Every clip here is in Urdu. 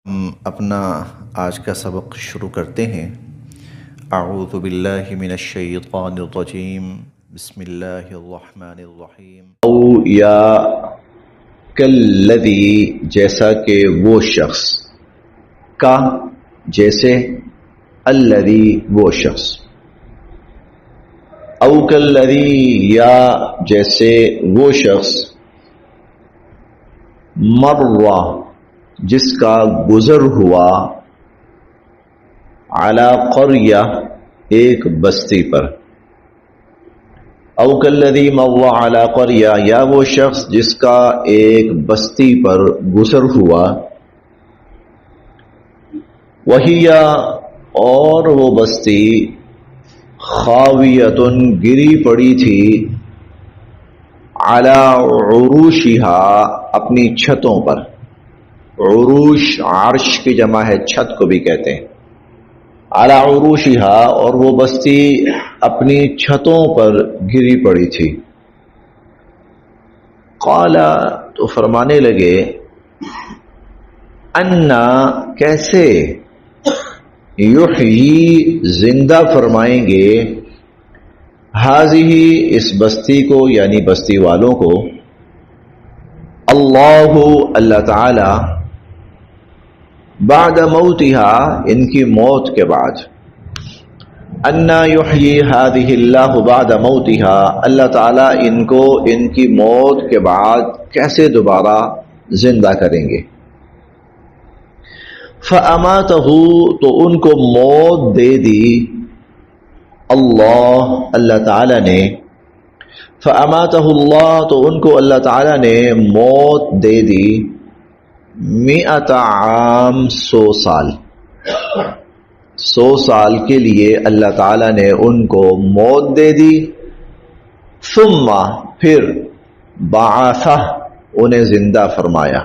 ہم اپنا آج کا سبق شروع کرتے ہیں۔ اعوذ باللہ من الشیطان الرجیم، بسم اللہ الرحمن الرحیم۔ او یا کالذی جیسا کہ وہ شخص، کا جیسے، الذی وہ شخص، او کالذی یا جیسے وہ شخص، مر جس کا گزر ہوا، علی قریہ ایک بستی پر، او کالذی مر علی قریہ یا وہ شخص جس کا ایک بستی پر گزر ہوا، وہی اور وہ بستی، خاویۃ گری پڑی تھی، علی عروشہا اپنی چھتوں پر۔ عروش عرش کی جمع ہے، چھت کو بھی کہتے ہیں۔ علی عروشہا اور وہ بستی اپنی چھتوں پر گری پڑی تھی۔ قال تو فرمانے لگے، انا کیسے، یحیی زندہ فرمائیں گے، ہذہ اس بستی کو یعنی بستی والوں کو، اللہ تعالی، بعد موتها ان کی موت کے بعد۔ انا یحیی ہذہ اللہ بعد موتها اللہ تعالی ان کو ان کی موت کے بعد کیسے دوبارہ زندہ کریں گے۔ فاماتہ تو ان کو موت دے دی اللہ تعالی نے، فاماتہ اللہ تو ان کو اللہ تعالی نے موت دے دی، 100 عام 100 سال، 100 سال کے لیے اللہ تعالی نے ان کو موت دے دی۔ ثم پھر بعثہ انہیں زندہ فرمایا۔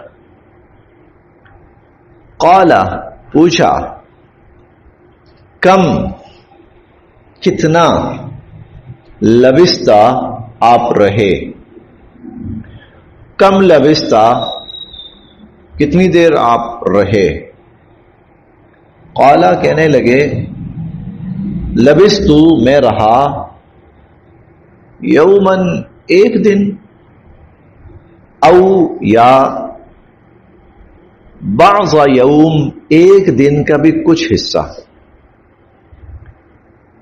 قال پوچھا، کم کتنا، لبستہ آپ رہے، کم لبستہ کتنی دیر آپ رہے۔ قال کہنے لگے، لبستو میں رہا، یومن ایک دن، او یا بعض یوم ایک دن کا بھی کچھ حصہ۔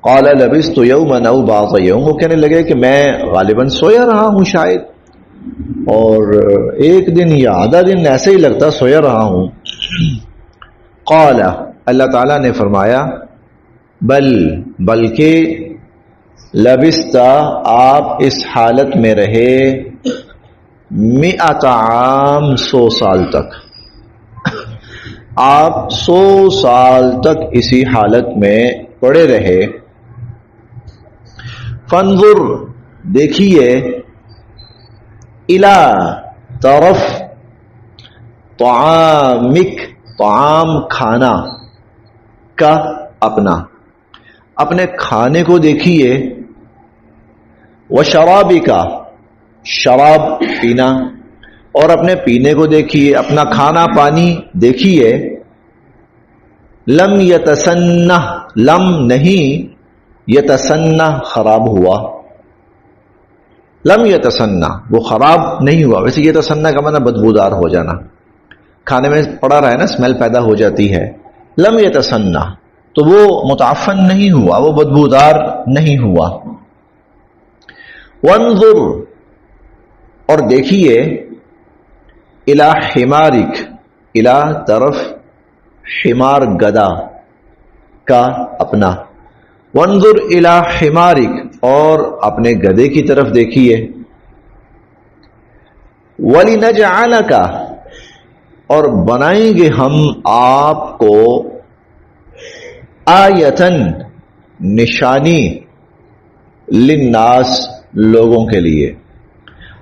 قال لبست یوما او بعض یوم، وہ کہنے لگے کہ میں غالباً سویا رہا ہوں شاید، اور ایک دن یا آدھا دن ایسے ہی لگتا سویا رہا ہوں۔ قال اللہ تعالیٰ نے فرمایا، بلکہ لبست آپ اس حالت میں رہے، 100 عام 100 سال تک، آپ 100 سال تک اسی حالت میں پڑے رہے۔ فانظر دیکھیے، الی طرف، طعامک طعام کھانا، کا اپنا، اپنے کھانے کو دیکھیے، وشرابک شراب پینا، اور اپنے پینے کو دیکھیے، اپنا کھانا پانی دیکھیے، لم یتسنہ لم نہیں، یتسنہ خراب ہوا، لم یتسنہ وہ خراب نہیں ہوا۔ ویسے یتسنہ کا معنی بدبودار ہو جانا، کھانے میں پڑا رہا ہے نا، اسمیل پیدا ہو جاتی ہے۔ لم یتسنہ تو وہ متعفن نہیں ہوا، وہ بدبودار نہیں ہوا۔ وانظر اور دیکھیے، الی حمارک الی طرف، حمار گدا، کا اپنا، وانظر الی حمارک اور اپنے گدے کی طرف دیکھیے، وَلِنَجْعَلَكَ اور بنائیں گے ہم آپ کو، آیتن نشانی، للناس لوگوں کے لیے،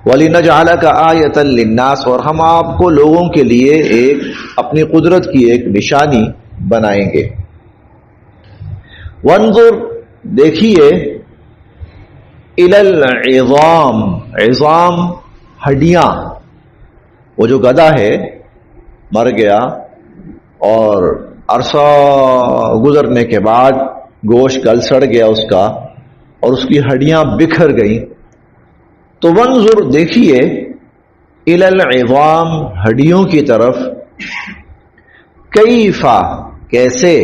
وَلِنَجْعَلَكَ آیَةً لِلنَّاسِ اور ہم آپ کو لوگوں کے لیے ایک اپنی قدرت کی ایک نشانی بنائیں گے۔ وانظر دیکھیے، الی العظام عظام ہڈیاں، وہ جو گدھا ہے مر گیا اور عرصہ گزرنے کے بعد گوشت گل سڑ گیا اس کا اور اس کی ہڈیاں بکھر گئیں، تو وانظر دیکھیے الی العظام ہڈیوں کی طرف، کیفا کیسے،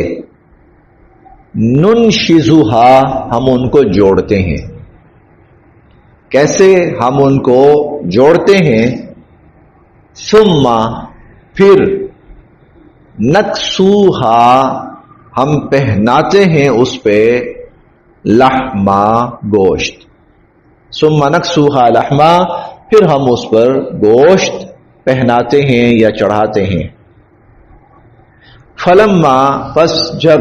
ننشزھا ہم ان کو جوڑتے ہیں، کیسے ہم ان کو جوڑتے ہیں، ثم پھر نکسوہا ہم پہناتے ہیں اس پہ لحما گوشت، ثم نکسوہا لحما پھر ہم اس پر گوشت پہناتے ہیں یا چڑھاتے ہیں، فلما پس جب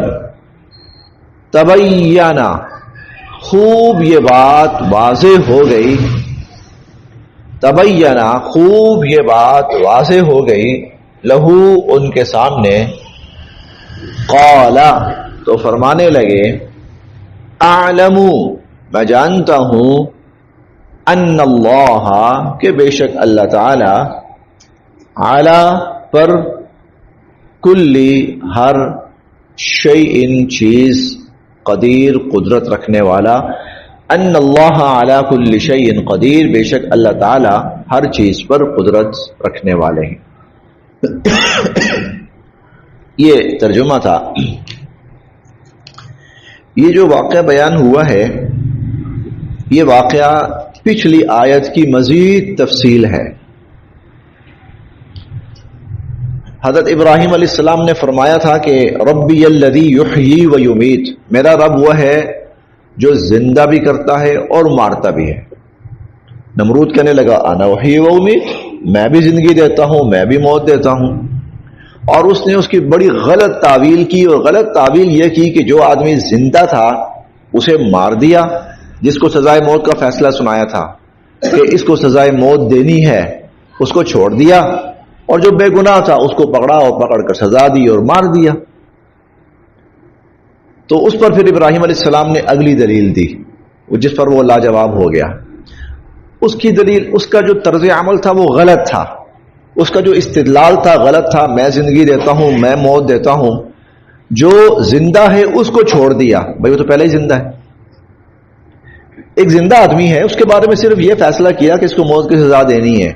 تبینا خوب یہ بات واضح ہو گئی، تبینا خوب یہ بات واضح ہو گئی، لہو ان کے سامنے، قال تو فرمانے لگے، اعلم میں جانتا ہوں، ان اللہ کہ بے شک اللہ تعالی، علی پر، کلی ہر، شیء چیز، قدیر قدرت رکھنے والا، ان اللہ علی کل شیء قدیر بے شک اللہ تعالی ہر چیز پر قدرت رکھنے والے ہیں۔ یہ ترجمہ تھا۔ یہ جو واقعہ بیان ہوا ہے یہ واقعہ پچھلی آیت کی مزید تفصیل ہے۔ حضرت ابراہیم علیہ السلام نے فرمایا تھا کہ ربی الذی یحیی و یمیت، میرا رب وہ ہے جو زندہ بھی کرتا ہے اور مارتا بھی ہے۔ نمرود کہنے لگا انا احیی و امیت، میں بھی زندگی دیتا ہوں، میں بھی موت دیتا ہوں، اور اس نے اس کی بڑی غلط تعویل کی، اور غلط تعویل یہ کی کہ جو آدمی زندہ تھا اسے مار دیا، جس کو سزائے موت کا فیصلہ سنایا تھا کہ اس کو سزائے موت دینی ہے اس کو چھوڑ دیا، اور جو بے گناہ تھا اس کو پکڑا اور پکڑ کر سزا دی اور مار دیا۔ تو اس پر پھر ابراہیم علیہ السلام نے اگلی دلیل دی جس پر وہ لاجواب ہو گیا۔ اس کی دلیل، اس کا جو طرز عمل تھا وہ غلط تھا، اس کا جو استدلال تھا غلط تھا، میں زندگی دیتا ہوں، میں موت دیتا ہوں، جو زندہ ہے اس کو چھوڑ دیا، بھائی وہ تو پہلے ہی زندہ ہے۔ ایک زندہ آدمی ہے، اس کے بارے میں صرف یہ فیصلہ کیا کہ اس کو موت کی سزا دینی ہے،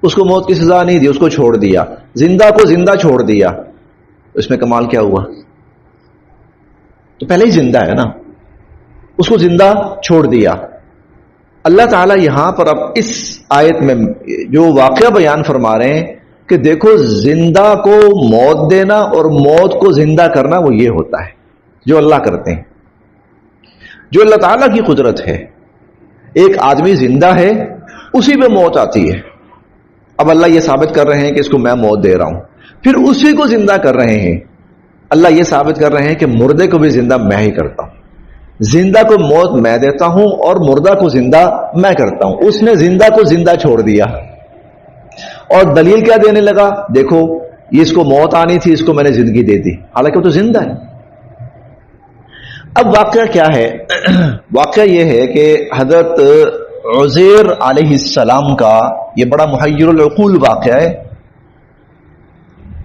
اس کو موت کی سزا نہیں دی، اس کو چھوڑ دیا، زندہ کو زندہ چھوڑ دیا، اس میں کمال کیا ہوا؟ تو پہلے ہی زندہ ہے نا، اس کو زندہ چھوڑ دیا۔ اللہ تعالیٰ یہاں پر اب اس آیت میں جو واقعہ بیان فرما رہے ہیں کہ دیکھو زندہ کو موت دینا اور موت کو زندہ کرنا وہ یہ ہوتا ہے جو اللہ کرتے ہیں، جو اللہ تعالیٰ کی قدرت ہے۔ ایک آدمی زندہ ہے، اسی پہ موت آتی ہے، اب اللہ یہ ثابت کر رہے ہیں کہ اس کو میں موت دے رہا ہوں، پھر اسی کو زندہ کر رہے ہیں، اللہ یہ ثابت کر رہے ہیں کہ مردے کو بھی زندہ میں ہی کرتا ہوں، زندہ کو موت میں دیتا ہوں اور مردہ کو زندہ میں کرتا ہوں۔ اس نے زندہ کو زندہ چھوڑ دیا اور دلیل کیا دینے لگا، دیکھو یہ اس کو موت آنی تھی، اس کو میں نے زندگی دے دی، حالانکہ وہ تو زندہ ہے۔ اب واقعہ کیا ہے؟ واقعہ یہ ہے کہ حضرت عزیر علیہ السلام کا یہ بڑا محیر العقول واقعہ ہے،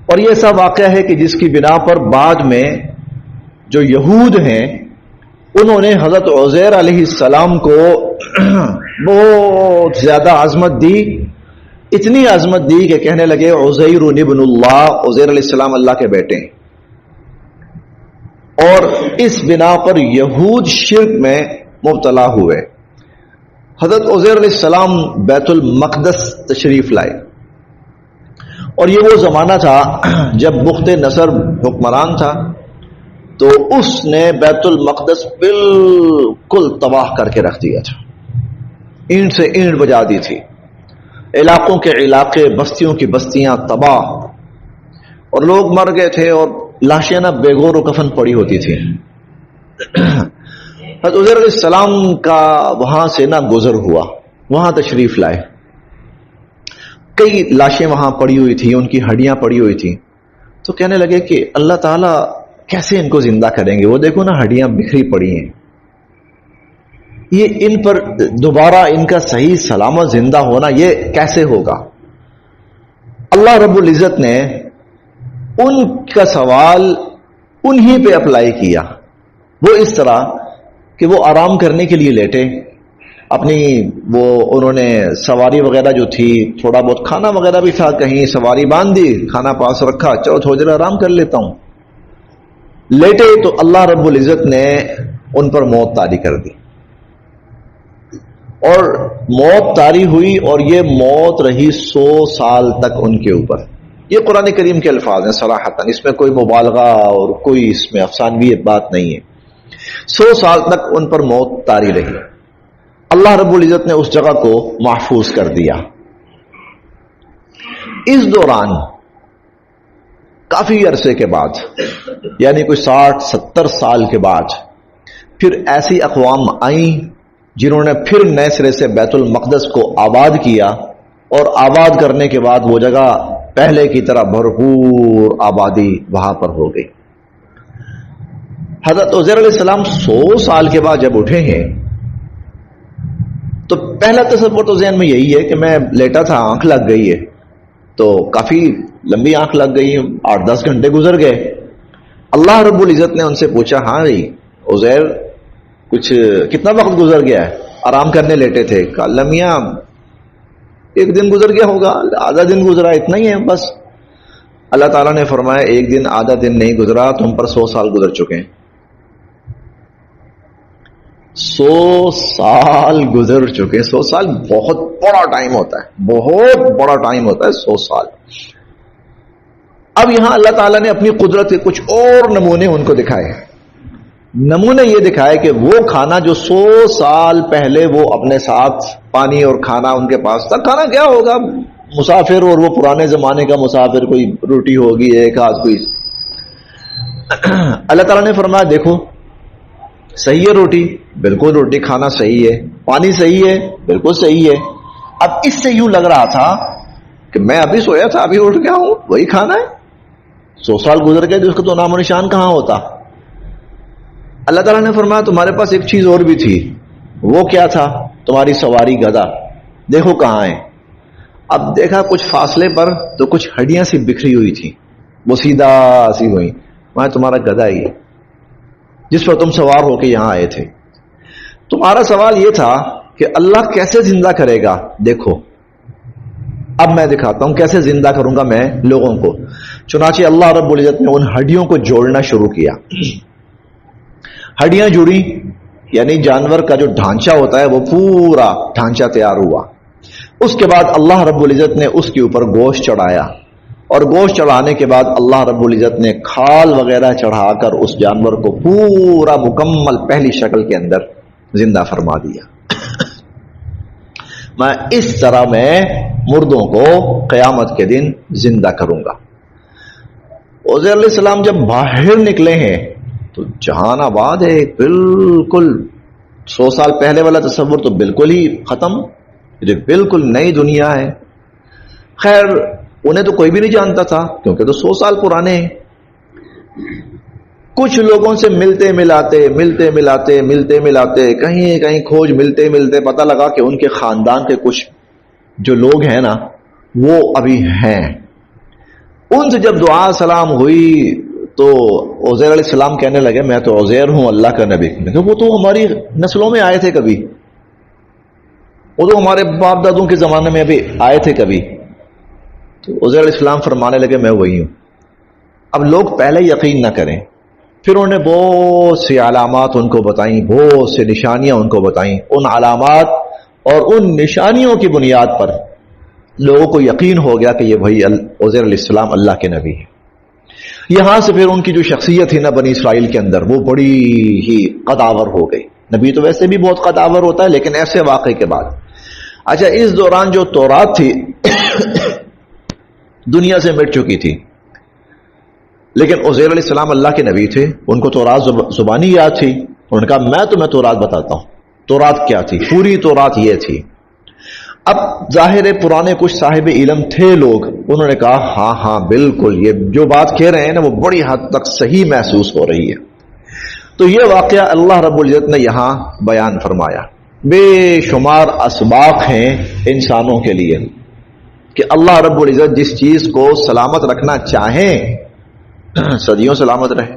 اور یہ ایسا واقعہ ہے کہ جس کی بنا پر بعد میں جو یہود ہیں انہوں نے حضرت عزیر علیہ السلام کو بہت زیادہ عظمت دی، اتنی عظمت دی کہ کہنے لگے عزیر ابن اللہ، عزیر علیہ السلام اللہ کے بیٹے ہیں، اور اس بنا پر یہود شرک میں مبتلا ہوئے۔ حضرت عزیر علیہ السلام بیت المقدس تشریف لائے، اور یہ وہ زمانہ تھا جب بخت نصر حکمران تھا، تو اس نے بیت المقدس بالکل تباہ کر کے رکھ دیا تھا، اینٹ سے اینٹ بجا دی تھی، علاقوں کے علاقے، بستیوں کی بستیاں تباہ، اور لوگ مر گئے تھے اور لاشیں نہ بے گور و کفن پڑی ہوتی تھی۔ حضرت عزیر علیہ السلام کا وہاں سے نہ گزر ہوا، وہاں تشریف لائے، کئی لاشیں وہاں پڑی ہوئی تھی، ان کی ہڈیاں پڑی ہوئی تھی، تو کہنے لگے کہ اللہ تعالیٰ کیسے ان کو زندہ کریں گے، وہ دیکھو نا ہڈیاں بکھری پڑی ہیں، یہ ان پر دوبارہ ان کا صحیح سلامت زندہ ہونا یہ کیسے ہوگا؟ اللہ رب العزت نے ان کا سوال انہی پہ اپلائی کیا. وہ اس طرح کہ وہ آرام کرنے کے لیے لیٹے, اپنی وہ انہوں نے سواری وغیرہ جو تھی, تھوڑا بہت کھانا وغیرہ بھی تھا, کہیں سواری باندھ دی, کھانا پاس رکھا, چلو تھوڑی دیر آرام کر لیتا ہوں. لیٹے تو اللہ رب العزت نے ان پر موت طاری کر دی, اور موت طاری ہوئی, اور یہ موت رہی 100 سال تک ان کے اوپر. یہ قرآن کریم کے الفاظ ہیں صراحتاً, اس میں کوئی مبالغہ اور کوئی اس میں افسانوی بات نہیں ہے. 100 سال تک ان پر موت طاری رہی. اللہ رب العزت نے اس جگہ کو محفوظ کر دیا. اس دوران کافی عرصے کے بعد, یعنی کوئی 60-70 سال کے بعد, پھر ایسی اقوام آئیں جنہوں نے پھر نئے سرے سے بیت المقدس کو آباد کیا, اور آباد کرنے کے بعد وہ جگہ پہلے کی طرح بھرپور آبادی وہاں پر ہو گئی. حضرت عزیر علیہ السلام 100 سال کے بعد جب اٹھے ہیں تو پہلا تصور تو ذہن میں یہی ہے کہ میں لیٹا تھا, آنکھ لگ گئی ہے, تو کافی لمبی آنکھ لگ گئی, 8-10 گھنٹے گزر گئے. اللہ رب العزت نے ان سے پوچھا, ہاں بھائی عزیر کچھ کتنا وقت گزر گیا ہے, آرام کرنے لیٹے تھے؟ کہا لمحہ 1 دن گزر گیا ہوگا, آدھا دن گزرا, اتنا ہی ہے بس. اللہ تعالیٰ نے فرمایا 1 دن آدھا دن نہیں گزرا, تم پر 100 سال گزر چکے ہیں. 100 سال گزر چکے. 100 سال بہت بڑا ٹائم ہوتا ہے, بہت بڑا ٹائم ہوتا ہے 100 سال. اب یہاں اللہ تعالیٰ نے اپنی قدرت کے کچھ اور نمونے ان کو دکھائے. نمونے یہ دکھائے کہ وہ کھانا جو 100 سال پہلے وہ اپنے ساتھ پانی اور کھانا ان کے پاس تھا, کھانا کیا ہوگا, مسافر, اور وہ پرانے زمانے کا مسافر, کوئی روٹی ہوگی ایک آدھ کوئی. اللہ تعالیٰ نے فرمایا دیکھو صحیح ہے روٹی, بالکل روٹی کھانا صحیح ہے, پانی صحیح ہے, بالکل صحیح ہے. اب اس سے یوں لگ رہا تھا کہ میں ابھی سویا تھا, ابھی اٹھ گیا ہوں, وہی کھانا ہے. 100 سال گزر گئے تو اس کا تو نام و نشان کہاں ہوتا. اللہ تعالیٰ نے فرمایا تمہارے پاس ایک چیز اور بھی تھی. وہ کیا تھا؟ تمہاری سواری گدھا, دیکھو کہاں ہے. اب دیکھا کچھ فاصلے پر تو کچھ ہڈیاں سی بکھری ہوئی تھی, وہ سیدھا سی ہوئی. میں تمہارا گدھا ہی ہے جس پر تم سوار ہو کے یہاں آئے تھے. تمہارا سوال یہ تھا کہ اللہ کیسے زندہ کرے گا. دیکھو اب میں دکھاتا ہوں کیسے زندہ کروں گا میں لوگوں کو. چنانچہ اللہ رب العزت نے ان ہڈیوں کو جوڑنا شروع کیا. ہڈیاں جڑی, یعنی جانور کا جو ڈھانچہ ہوتا ہے وہ پورا ڈھانچہ تیار ہوا. اس کے بعد اللہ رب العزت نے اس کے اوپر گوشت چڑھایا, اور گوشت چڑھانے کے بعد اللہ رب العزت نے کھال وغیرہ چڑھا کر اس جانور کو پورا مکمل پہلی شکل کے اندر زندہ فرما دیا. میں اس طرح میں مردوں کو قیامت کے دن زندہ کروں گا. عزیر علیہ السلام جب باہر نکلے ہیں تو جہان آباد ہے, بالکل 100 سال پہلے والا تصور تو بالکل ہی ختم, یہ بالکل نئی دنیا ہے. خیر انہیں تو کوئی بھی نہیں جانتا تھا کیونکہ تو 100 سال پرانے ہیں. کچھ لوگوں سے ملتے ملاتے کہیں کھوج ملتے پتہ لگا کہ ان کے خاندان کے کچھ جو لوگ ہیں نا وہ ابھی ہیں. ان سے جب دعا سلام ہوئی تو عزیر علیہ السلام کہنے لگے میں تو عزیر ہوں اللہ کا نبی. وہ تو ہماری نسلوں میں آئے تھے کبھی, وہ تو ہمارے باپ دادوں کے زمانے میں ابھی آئے تھے کبھی. تو عزیر علیہ السلام فرمانے لگے میں وہی ہوں. اب لوگ پہلے یقین نہ کریں, پھر انہوں نے بہت سی علامات ان کو بتائیں, بہت سے نشانیاں ان کو بتائیں. ان علامات اور ان نشانیوں کی بنیاد پر لوگوں کو یقین ہو گیا کہ یہ بھائی عزیر علیہ السلام اللہ کے نبی ہے. یہاں سے پھر ان کی جو شخصیت تھی نا بنی اسرائیل کے اندر وہ بڑی ہی قداور ہو گئی. نبی تو ویسے بھی بہت قداور ہوتا ہے لیکن ایسے واقعے کے بعد. اچھا اس دوران جو تورات تھی دنیا سے مٹ چکی تھی, لیکن عزیر علیہ السلام اللہ کے نبی تھے, ان کو تورات زبانی یاد تھی. انہوں نے کہا میں تمہیں تورات بتاتا ہوں. تورات کیا تھی؟ پوری تورات یہ تھی. اب ظاہر پرانے کچھ صاحب علم تھے لوگ, انہوں نے کہا ہاں بالکل یہ جو بات کہہ رہے ہیں نا وہ بڑی حد تک صحیح محسوس ہو رہی ہے. تو یہ واقعہ اللہ رب العزت نے یہاں بیان فرمایا. بے شمار اسباق ہیں انسانوں کے لیے کہ اللہ رب العزت جس چیز کو سلامت رکھنا چاہیں صدیوں سلامت رہے،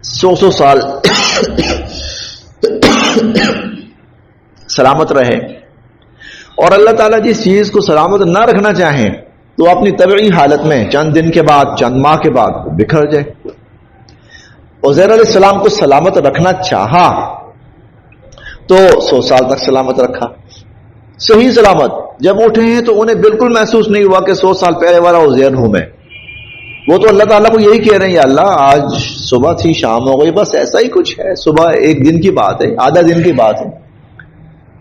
100 سال سلامت رہے، اور اللہ تعالیٰ جس چیز کو سلامت نہ رکھنا چاہیں تو اپنی طبعی حالت میں چند دن کے بعد، چند ماہ کے بعد بکھر جائے۔ عزیر علیہ السلام کو سلامت رکھنا چاہا تو 100 سال تک سلامت رکھا، صحیح سلامت۔ جب اٹھے ہیں تو انہیں بالکل محسوس نہیں ہوا کہ 100 سال پہلے والا عزیر ہوں میں، وہ تو اللہ تعالیٰ کو یہی کہہ رہے ہیں، یا اللہ آج صبح تھی شام ہو گئی، بس ایسا ہی کچھ ہے، صبح ایک دن کی بات ہے، آدھا دن کی بات ہے،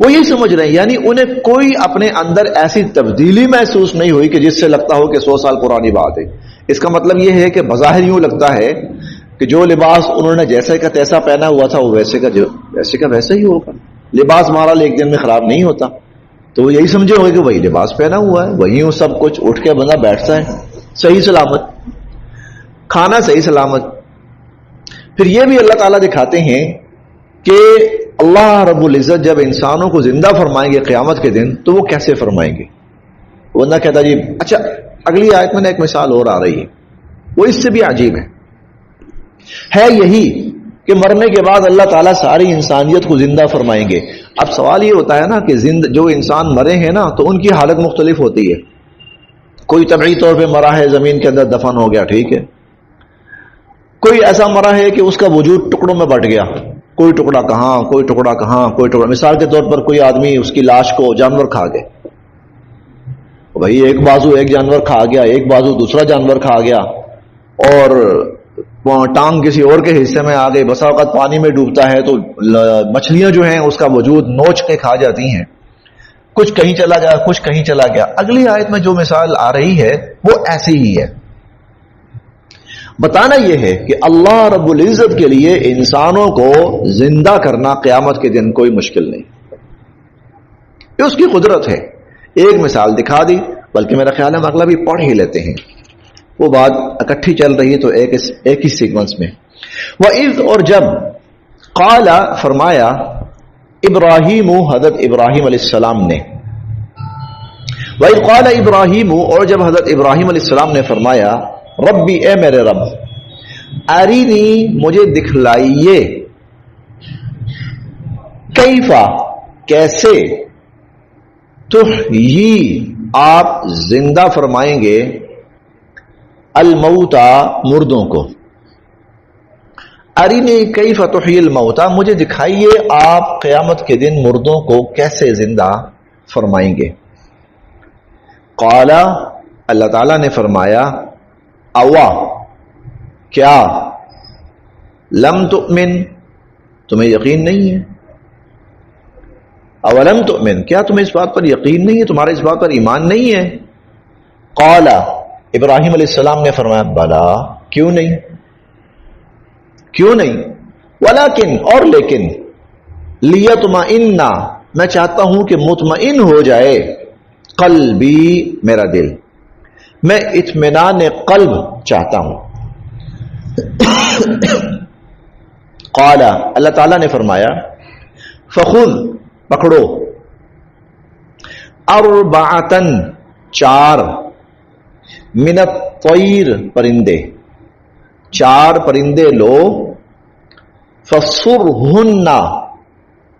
وہ یہی سمجھ رہے ہیں۔ یعنی انہیں کوئی اپنے اندر ایسی تبدیلی محسوس نہیں ہوئی کہ جس سے لگتا ہو کہ 100 سال پرانی بات ہے۔ اس کا مطلب یہ ہے کہ بظاہر یوں لگتا ہے کہ جو لباس انہوں نے جیسے کا تیسا پہنا ہوا تھا وہ ویسے کا ویسے ہی ہوگا، لباس مارا ایک دن میں خراب نہیں ہوتا، تو وہ یہی سمجھے ہوگے کہ وہی لباس پہنا ہوا ہے، وہی سب کچھ، اٹھ کے بندہ بیٹھتا ہے صحیح سلامت، کھانا صحیح سلامت۔ پھر یہ بھی اللہ تعالیٰ دکھاتے ہیں کہ اللہ رب العزت جب انسانوں کو زندہ فرمائیں گے قیامت کے دن تو وہ کیسے فرمائیں گے۔ وہ نہ کہتا جی اچھا اگلی آیت میں ایک مثال اور آ رہی ہے، وہ اس سے بھی عجیب ہے یہی کہ مرنے کے بعد اللہ تعالیٰ ساری انسانیت کو زندہ فرمائیں گے۔ اب سوال یہ ہوتا ہے نا کہ جو انسان مرے ہیں نا تو ان کی حالت مختلف ہوتی ہے، کوئی طبعی طور پہ مرا ہے زمین کے اندر دفن ہو گیا، ٹھیک ہے، کوئی ایسا مرا ہے کہ اس کا وجود ٹکڑوں میں بٹ گیا، کوئی ٹکڑا کہاں، کوئی ٹکڑا کہاں، کوئی ٹکڑا، مثال کے طور پر کوئی آدمی اس کی لاش کو جانور کھا گئے، بھائی ایک بازو ایک جانور کھا گیا، ایک بازو دوسرا جانور کھا گیا، اور ٹانگ کسی اور کے حصے میں آ گئی، بسا اوقات پانی میں ڈوبتا ہے تو مچھلیاں جو ہیں اس کا وجود نوچ کے کھا جاتی ہیں، کچھ کہیں چلا گیا، کچھ کہیں چلا گیا۔ اگلی آیت میں جو مثال آ رہی ہے وہ ایسی ہی ہے۔ بتانا یہ ہے کہ اللہ رب العزت کے لیے انسانوں کو زندہ کرنا قیامت کے دن کوئی مشکل نہیں، یہ اس کی قدرت ہے۔ ایک مثال دکھا دی، بلکہ میرا خیال ہے ہم اگلا بھی پڑھ ہی لیتے ہیں، وہ بات اکٹھی چل رہی ہے تو ایک ہی سیکوینس میں۔ وَإِذْ، اور جب، قال فرمایا، ابراہیم، حضرت ابراہیم علیہ السلام نے، وَإِذْ قَالَ ابراہیم، اور جب حضرت ابراہیم علیہ السلام نے فرمایا، ربی، اے میرے رب، ارینی، مجھے دکھلائیے، کیفا، کیسے، تحیی، آپ زندہ فرمائیں گے، الموتا، مردوں کو، ارینی کیفا تحیی الموتا، مجھے دکھائیے آپ قیامت کے دن مردوں کو کیسے زندہ فرمائیں گے۔ قال، اللہ تعالیٰ نے فرمایا، اوا، کیا، لم تؤمن، تمہیں یقین نہیں ہے، اولم تؤمن، کیا تمہیں اس بات پر یقین نہیں ہے، تمہارے اس بات پر ایمان نہیں ہے۔ قال، ابراہیم علیہ السلام نے فرمایا، بلا، کیوں نہیں، کیوں نہیں، ولیکن، اور لیکن، لیطمئن، میں چاہتا ہوں کہ مطمئن ہو جائے، قلبی، میرا دل، میں اطمینان قلب چاہتا ہوں۔ قال، اللہ تعالیٰ نے فرمایا، فخذ، پکڑو، اربعتن، 4، من الطیر، پرندے، 4 پرندے لو، فصرہن،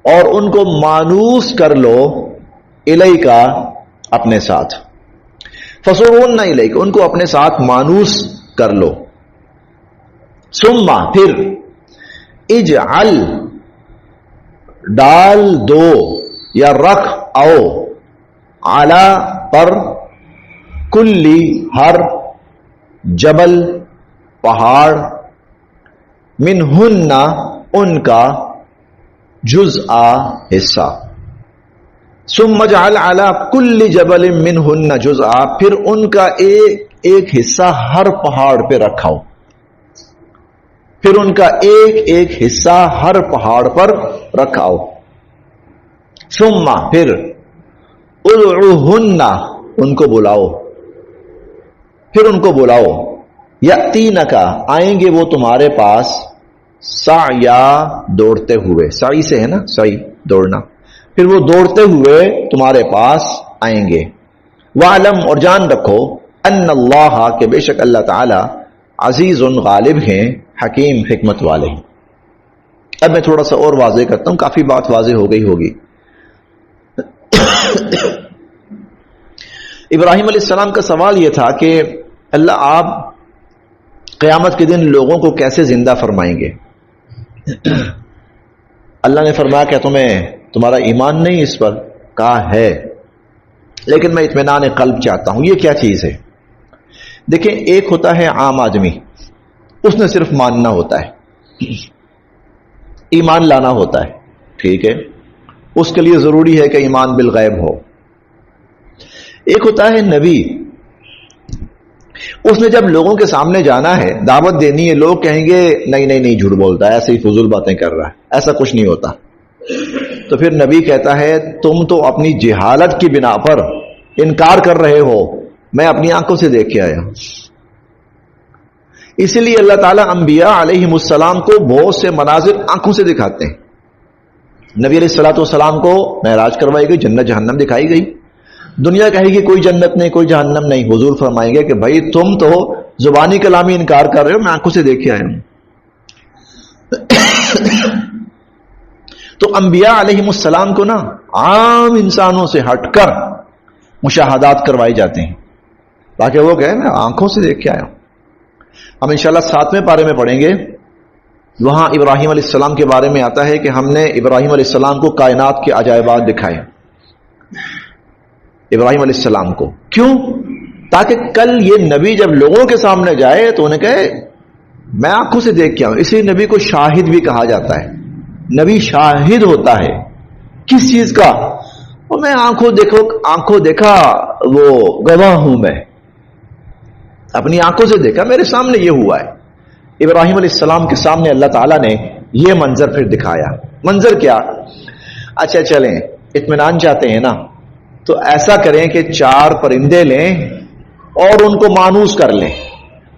اور ان کو مانوس کر لو، الیکا، اپنے ساتھ، فصرہن الیک، ان کو اپنے ساتھ مانوس کر لو، ثم، پھر، اجعل، ڈال دو یا رکھ آؤ، علی، پر، کلی، ہر، جبل، پہاڑ، منہن، ان کا، جزءا، حصہ، ثم اجعل علی کل جبل منہن جزءا، پھر ان کا ایک حصہ ہر پہاڑ پہ رکھاؤ، پھر ان کا ایک حصہ ہر پہاڑ پر رکھاؤ، ثم، پھر، ادعوہن، ان کو بلاؤ، پھر ان کو بلاؤ، یاتینک، آئیں گے وہ تمہارے پاس، سعیا، دوڑتے ہوئے، سعی سے ہے نا، سعی، دوڑنا، پھر وہ دوڑتے ہوئے تمہارے پاس آئیں گے، وعلم، اور جان رکھو، ان اللہ، کہ بے شک اللہ تعالی، عزیز غالب ہیں، حکیم حکمت والے ہیں۔ اب میں تھوڑا سا اور واضح کرتا ہوں، کافی بات واضح ہو گئی ہوگی۔ ابراہیم علیہ السلام کا سوال یہ تھا کہ اللہ آپ قیامت کے دن لوگوں کو کیسے زندہ فرمائیں گے؟ اللہ نے فرمایا کہ تمہارا ایمان نہیں اس پر؟ کہا ہے، لیکن میں اطمینان قلب چاہتا ہوں۔ یہ کیا چیز ہے؟ دیکھیں، ایک ہوتا ہے عام آدمی، اس نے صرف ماننا ہوتا ہے، ایمان لانا ہوتا ہے، ٹھیک ہے، اس کے لیے ضروری ہے کہ ایمان بالغیب ہو۔ ایک ہوتا ہے نبی، اس نے جب لوگوں کے سامنے جانا ہے، دعوت دینی ہے، لوگ کہیں گے نہیں جھوٹ بولتا ہے، ایسے ہی فضول باتیں کر رہا ہے، ایسا کچھ نہیں ہوتا۔ تو پھر نبی کہتا ہے تم تو اپنی جہالت کی بنا پر انکار کر رہے ہو، میں اپنی آنکھوں سے دیکھ کے آیا ہوں۔ اسی لیے اللہ تعالیٰ انبیاء علیہم السلام کو بہت سے مناظر آنکھوں سے دکھاتے ہیں۔ نبی علیہ الصلوۃ والسلام کو معراج کروائی گئی، جنت جہنم دکھائی گئی۔ دنیا کہے گی کوئی جنت نہیں، کوئی جہنم نہیں، حضور فرمائیں گے کہ بھائی تم تو زبانی کلامی انکار کر رہے ہو، میں آنکھوں سے دیکھ کے آیا ہوں۔ تو انبیاء علیہم السلام کو نا عام انسانوں سے ہٹ کر مشاہدات کروائے جاتے ہیں، تاکہ وہ کہیں میں آنکھوں سے دیکھ کے آیا ہوں۔ ہم انشاءاللہ 7ویں پارے میں پڑھیں گے، وہاں ابراہیم علیہ السلام کے بارے میں آتا ہے کہ ہم نے ابراہیم علیہ السلام کو کائنات کے عجائبات دکھائے۔ ابراہیم علیہ السلام کو کیوں؟ تاکہ کل یہ نبی جب لوگوں کے سامنے جائے تو انہیں کہے میں آنکھوں سے دیکھ کے آؤں۔ اس لیے نبی کو شاہد بھی کہا جاتا ہے، نبی شاہد ہوتا ہے۔ کس چیز کا؟ اور میں آنکھوں دیکھا وہ گواہ ہوں، میں اپنی آنکھوں سے دیکھا، میرے سامنے یہ ہوا ہے۔ ابراہیم علیہ السلام کے سامنے اللہ تعالیٰ نے یہ منظر پھر دکھایا۔ منظر کیا؟ اچھا چلیں، اطمینان چاہتے ہیں نا، تو ایسا کریں کہ 4 پرندے لیں اور ان کو مانوس کر لیں۔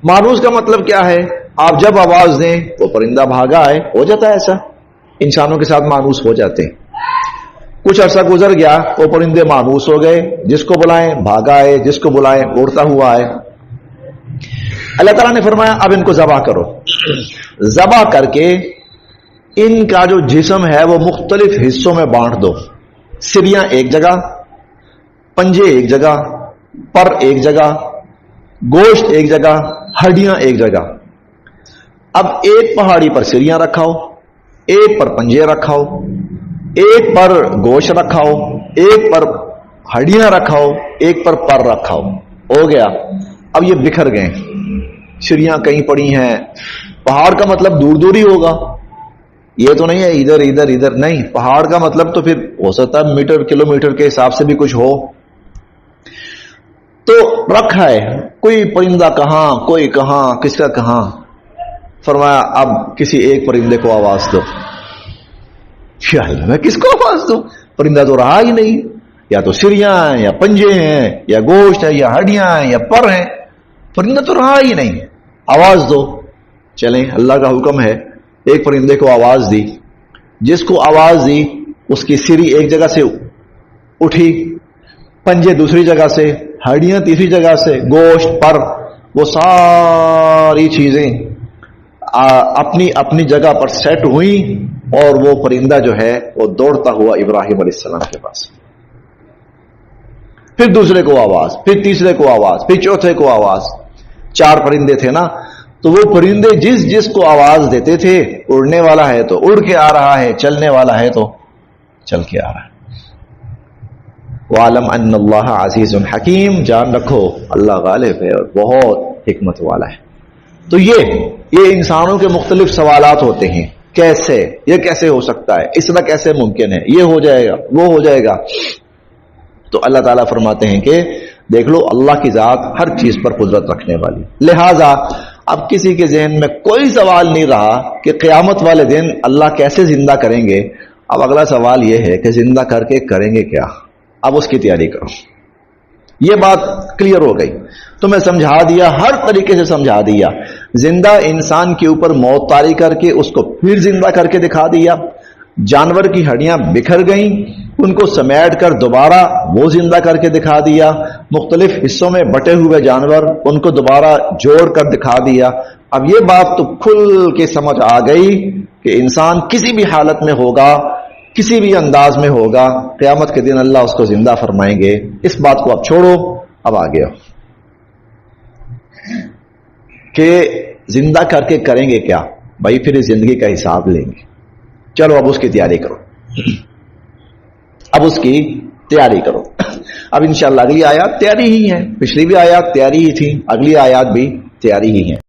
مانوس کا مطلب کیا ہے؟ آپ جب آواز دیں وہ پرندہ بھاگا آئے، ہو جاتا ہے ایسا، انسانوں کے ساتھ مانوس ہو جاتے ہیں۔ کچھ عرصہ گزر گیا، وہ پرندے مانوس ہو گئے، جس کو بلائیں بھاگا آئے، جس کو بلائیں اڑتا ہوا آئے۔ اللہ تعالیٰ نے فرمایا اب ان کو ذبح کرو۔ ذبح کر کے ان کا جو جسم ہے وہ مختلف حصوں میں بانٹ دو، سریاں ایک جگہ، پنجے ایک جگہ، پر ایک جگہ، گوشت ایک جگہ، ہڈیاں ایک جگہ۔ اب ایک پہاڑی پر سریاں رکھاؤ، ایک پر پنجے رکھاؤ، ایک پر گوشت رکھاؤ، ایک پر ہڈیاں رکھاؤ، ایک پر رکھاؤ۔ ہو گیا۔ اب یہ بکھر گئے، سریاں کہیں پڑی ہیں۔ پہاڑ کا مطلب دور دور ہی ہوگا، یہ تو نہیں ہے ادھر ادھر ادھر، نہیں، پہاڑ کا مطلب تو پھر ہو سکتا ہے میٹر کلومیٹر کے حساب سے بھی کچھ ہو۔ تو رکھا ہے، کوئی پرندہ کہاں، کوئی کہاں، کس کا کہاں۔ فرمایا اب کسی ایک پرندے کو آواز دو۔ میں کس کو آواز دوں؟ پرندہ تو رہا ہی نہیں، یا تو سریاں ہیں یا پنجے ہیں یا گوشت ہے یا ہڈیاں ہیں یا پر ہیں، پرندہ تو رہا ہی نہیں، آواز دو۔ چلیں، اللہ کا حکم ہے، ایک پرندے کو آواز دی۔ جس کو آواز دی اس کی سری ایک جگہ سے اٹھی، پنجے دوسری جگہ سے، ہڈیاں تیسری جگہ سے، گوشت پر، وہ ساری چیزیں اپنی اپنی جگہ پر سیٹ ہوئی، اور وہ پرندہ جو ہے وہ دوڑتا ہوا ابراہیم علیہ السلام کے پاس۔ پھر دوسرے کو آواز، پھر تیسرے کو آواز، پھر چوتھے کو آواز۔ 4 پرندے تھے نا، تو وہ پرندے جس جس کو آواز دیتے تھے، اڑنے والا ہے تو اڑ کے آ رہا ہے، چلنے والا ہے تو چل کے آ رہا ہے۔ وَعَلَمْ أَنَّ اللَّهَ عَزِيزٌ حَكِيمٌ، جان رکھو اللہ غالب ہے اور بہت حکمت والا ہے۔ تو یہ انسانوں کے مختلف سوالات ہوتے ہیں، کیسے، یہ کیسے ہو سکتا ہے، اس طرح کیسے ممکن ہے، یہ ہو جائے گا، وہ ہو جائے گا۔ تو اللہ تعالیٰ فرماتے ہیں کہ دیکھ لو اللہ کی ذات ہر چیز پر قدرت رکھنے والی، لہذا اب کسی کے ذہن میں کوئی سوال نہیں رہا کہ قیامت والے دن اللہ کیسے زندہ کریں گے۔ اب اگلا سوال یہ ہے کہ زندہ کر کے کریں گے کیا، اب اس کی تیاری کرو۔ یہ بات کلیئر ہو گئی، تو میں سمجھا دیا، ہر طریقے سے سمجھا دیا۔ زندہ انسان کے اوپر موت طاری کر کے اس کو پھر زندہ کر کے دکھا دیا، جانور کی ہڈیاں بکھر گئیں، ان کو سمیٹ کر دوبارہ وہ زندہ کر کے دکھا دیا، مختلف حصوں میں بٹے ہوئے جانور ان کو دوبارہ جوڑ کر دکھا دیا۔ اب یہ بات تو کھل کے سمجھ آ گئی کہ انسان کسی بھی حالت میں ہوگا، کسی بھی انداز میں ہوگا، قیامت کے دن اللہ اس کو زندہ فرمائیں گے۔ اس بات کو اب چھوڑو، اب آ گیا کہ زندہ کر کے کریں گے کیا؟ بھائی پھر اس زندگی کا حساب لیں گے، چلو اب اس کی تیاری کرو، اب اس کی تیاری کرو۔ اب انشاءاللہ اگلی آیات تیاری ہی ہیں، پچھلی بھی آیات تیاری ہی تھی، اگلی آیات بھی تیاری ہی ہیں۔